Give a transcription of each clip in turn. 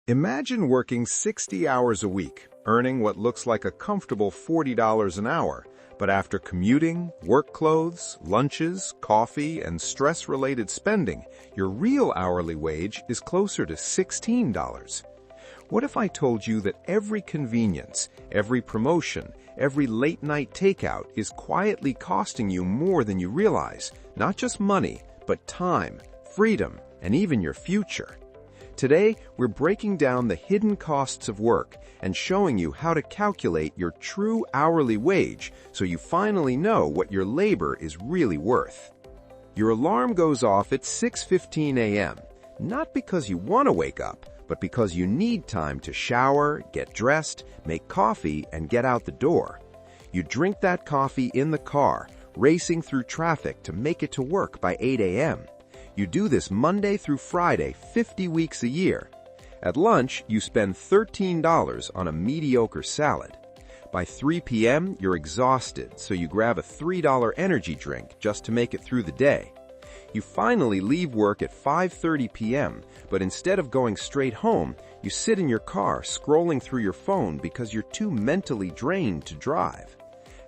Imagine working 60 hours a week, earning what looks like a comfortable $40 an hour, but after commuting, work clothes, lunches, coffee, and stress-related spending, your real hourly wage is closer to $16. What if I told you that every convenience, every promotion, every late-night takeout is quietly costing you more than you realize, not just money, but time, freedom, and even your future? Today, we're breaking down the hidden costs of work and showing you how to calculate your true hourly wage so you finally know what your labor is really worth. Your alarm goes off at 6:15 a.m., not because you want to wake up, but because you need time to shower, get dressed, make coffee, and get out the door. You drink that coffee in the car, racing through traffic to make it to work by 8 a.m. You do this Monday through Friday, 50 weeks a year. At lunch, you spend $13 on a mediocre salad. By 3 p.m., you're exhausted, so you grab a $3 energy drink just to make it through the day. You finally leave work at 5:30 p.m., but instead of going straight home, you sit in your car scrolling through your phone because you're too mentally drained to drive.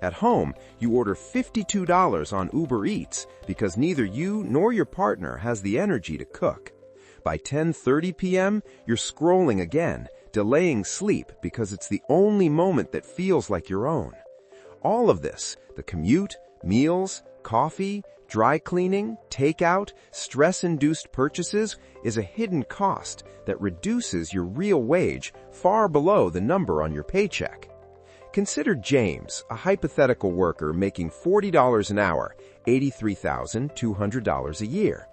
At home, you order $52 on Uber Eats because neither you nor your partner has the energy to cook. By 10:30 p.m., you're scrolling again, delaying sleep because it's the only moment that feels like your own. All of this, the commute, meals, coffee, dry cleaning, takeout, stress-induced purchases, is a hidden cost that reduces your real wage far below the number on your paycheck. Consider James, a hypothetical worker making $40 an hour, $83,200 a year.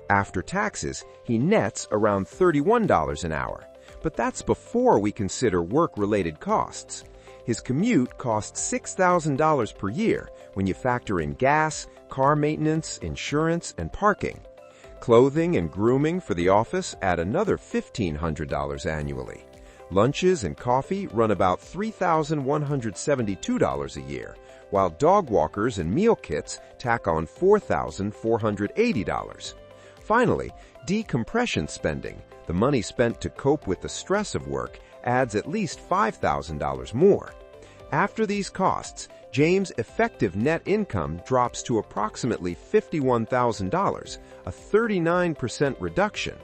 After taxes, he nets around $31 an hour, but that's before we consider work-related costs. His commute costs $6,000 per year when you factor in gas, car maintenance, insurance, and parking. Clothing and grooming for the office add another $1,500 annually. Lunches and coffee run about $3,172 a year, while dog walkers and meal kits tack on $4,480. Finally, decompression spending, the money spent to cope with the stress of work, adds at least $5,000 more. After these costs, James' effective net income drops to approximately $51,000, a 39% reduction.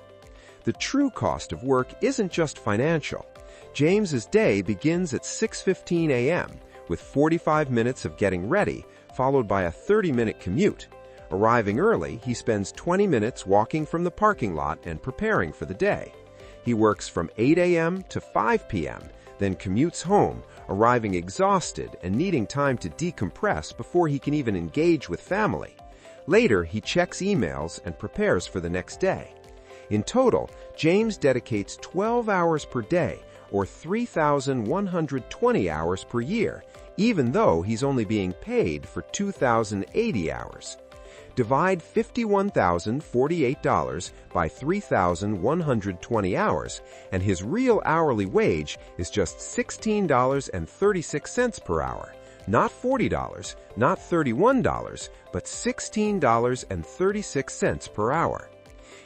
The true cost of work isn't just financial. James's day begins at 6:15 a.m., with 45 minutes of getting ready, followed by a 30-minute commute. Arriving early, he spends 20 minutes walking from the parking lot and preparing for the day. He works from 8 a.m. to 5 p.m., then commutes home, arriving exhausted and needing time to decompress before he can even engage with family. Later, he checks emails and prepares for the next day. In total, James dedicates 12 hours per day, or 3,120 hours per year, even though he's only being paid for 2,080 hours. Divide $51,048 by 3,120 hours, and his real hourly wage is just $16.36 per hour. Not $40, not $31, but $16.36 per hour.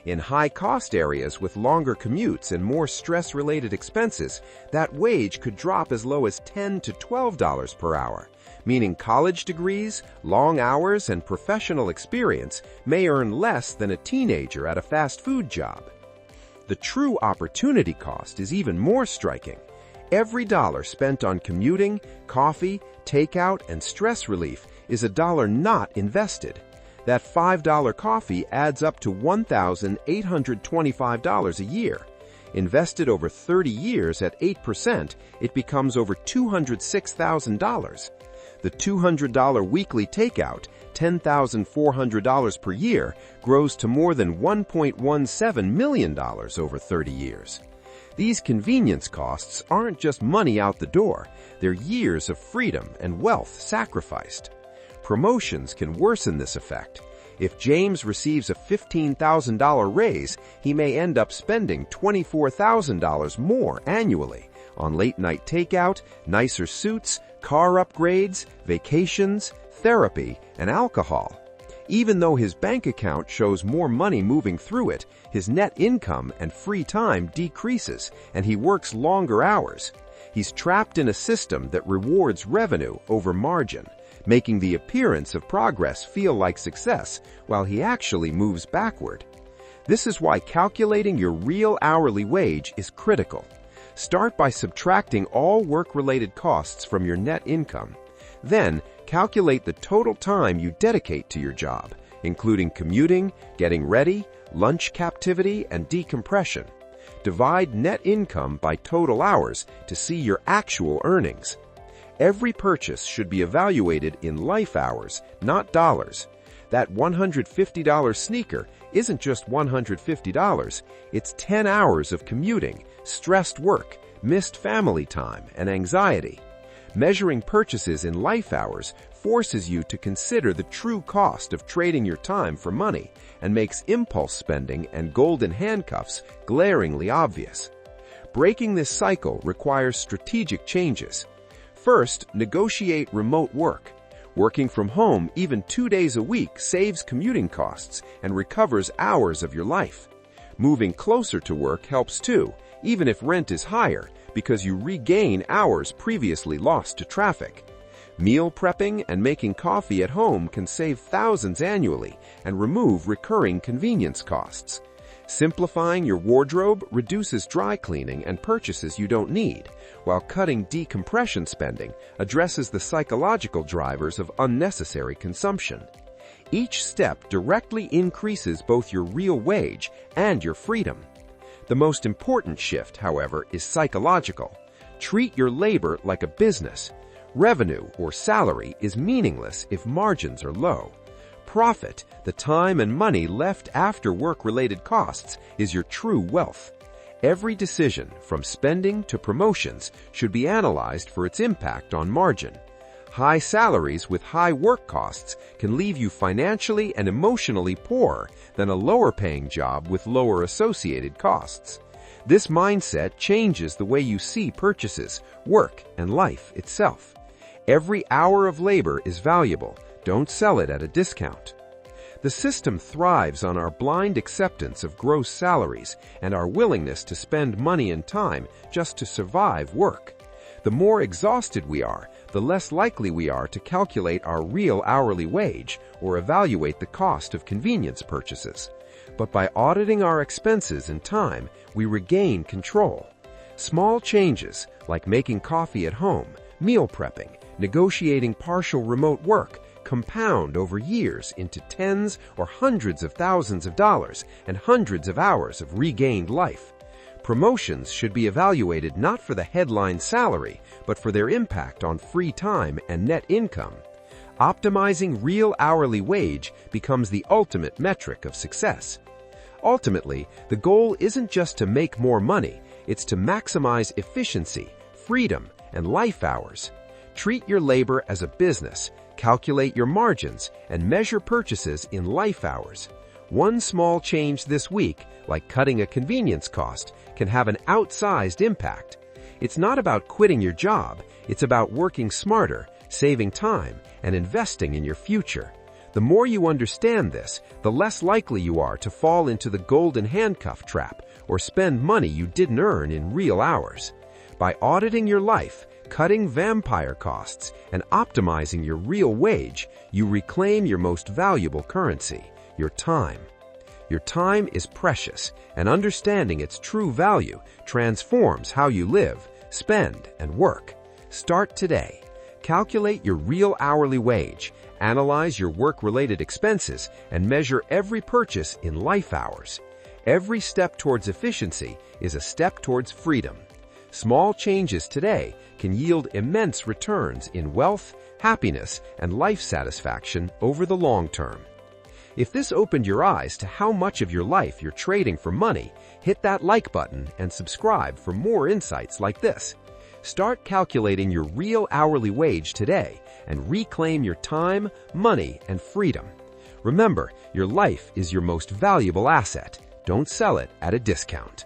In high-cost areas with longer commutes and more stress-related expenses, that wage could drop as low as $10 to $12 per hour, meaning college degrees, long hours, and professional experience may earn less than a teenager at a fast food job. The true opportunity cost is even more striking. Every dollar spent on commuting, coffee, takeout, and stress relief is a dollar not invested. That $5 coffee adds up to $1,825 a year. Invested over 30 years at 8%, it becomes over $206,000. The $200 weekly takeout, $10,400 per year, grows to more than $1.17 million over 30 years. These convenience costs aren't just money out the door, they're years of freedom and wealth sacrificed. Promotions can worsen this effect. If James receives a $15,000 raise, he may end up spending $24,000 more annually on late-night takeout, nicer suits, car upgrades, vacations, therapy, and alcohol. Even though his bank account shows more money moving through it, his net income and free time decreases, and he works longer hours. He's trapped in a system that rewards revenue over margin, making the appearance of progress feel like success while he actually moves backward. This is why calculating your real hourly wage is critical. Start by subtracting all work-related costs from your net income. Then, calculate the total time you dedicate to your job, including commuting, getting ready, lunch captivity, and decompression. Divide net income by total hours to see your actual earnings. Every purchase should be evaluated in life hours, not dollars. That $150 sneaker isn't just $150, it's 10 hours of commuting, stressed work, missed family time, and anxiety. Measuring purchases in life hours forces you to consider the true cost of trading your time for money and makes impulse spending and golden handcuffs glaringly obvious. Breaking this cycle requires strategic changes. First, negotiate remote work. Working from home even 2 days a week saves commuting costs and recovers hours of your life. Moving closer to work helps too, even if rent is higher, because you regain hours previously lost to traffic. Meal prepping and making coffee at home can save thousands annually and remove recurring convenience costs. Simplifying your wardrobe reduces dry cleaning and purchases you don't need, while cutting decompression spending addresses the psychological drivers of unnecessary consumption. Each step directly increases both your real wage and your freedom. The most important shift, however, is psychological. Treat your labor like a business. Revenue or salary is meaningless if margins are low. Profit, the time and money left after work-related costs, is your true wealth. Every decision, from spending to promotions, should be analyzed for its impact on margin. High salaries with high work costs can leave you financially and emotionally poorer than a lower-paying job with lower associated costs. This mindset changes the way you see purchases, work, and life itself. Every hour of labor is valuable. Don't sell it at a discount. The system thrives on our blind acceptance of gross salaries and our willingness to spend money and time just to survive work. The more exhausted we are, the less likely we are to calculate our real hourly wage or evaluate the cost of convenience purchases. But by auditing our expenses and time, we regain control. Small changes, like making coffee at home, meal prepping, negotiating partial remote work, compound over years into tens or hundreds of thousands of dollars and hundreds of hours of regained life. Promotions should be evaluated not for the headline salary, but for their impact on free time and net income. Optimizing real hourly wage becomes the ultimate metric of success. Ultimately, the goal isn't just to make more money, it's to maximize efficiency, freedom, and life hours. Treat your labor as a business, calculate your margins, and measure purchases in life hours. One small change this week, like cutting a convenience cost, can have an outsized impact. It's not about quitting your job, it's about working smarter, saving time, and investing in your future. The more you understand this, the less likely you are to fall into the golden handcuff trap or spend money you didn't earn in real hours. By auditing your life, cutting vampire costs, and optimizing your real wage, you reclaim your most valuable currency, your time. Your time is precious, and understanding its true value transforms how you live, spend, and work. Start today. Calculate your real hourly wage, analyze your work-related expenses, and measure every purchase in life hours. Every step towards efficiency is a step towards freedom. Small changes today can yield immense returns in wealth, happiness, and life satisfaction over the long term. If this opened your eyes to how much of your life you're trading for money, hit that like button and subscribe for more insights like this. Start calculating your real hourly wage today and reclaim your time, money, and freedom. Remember, your life is your most valuable asset. Don't sell it at a discount.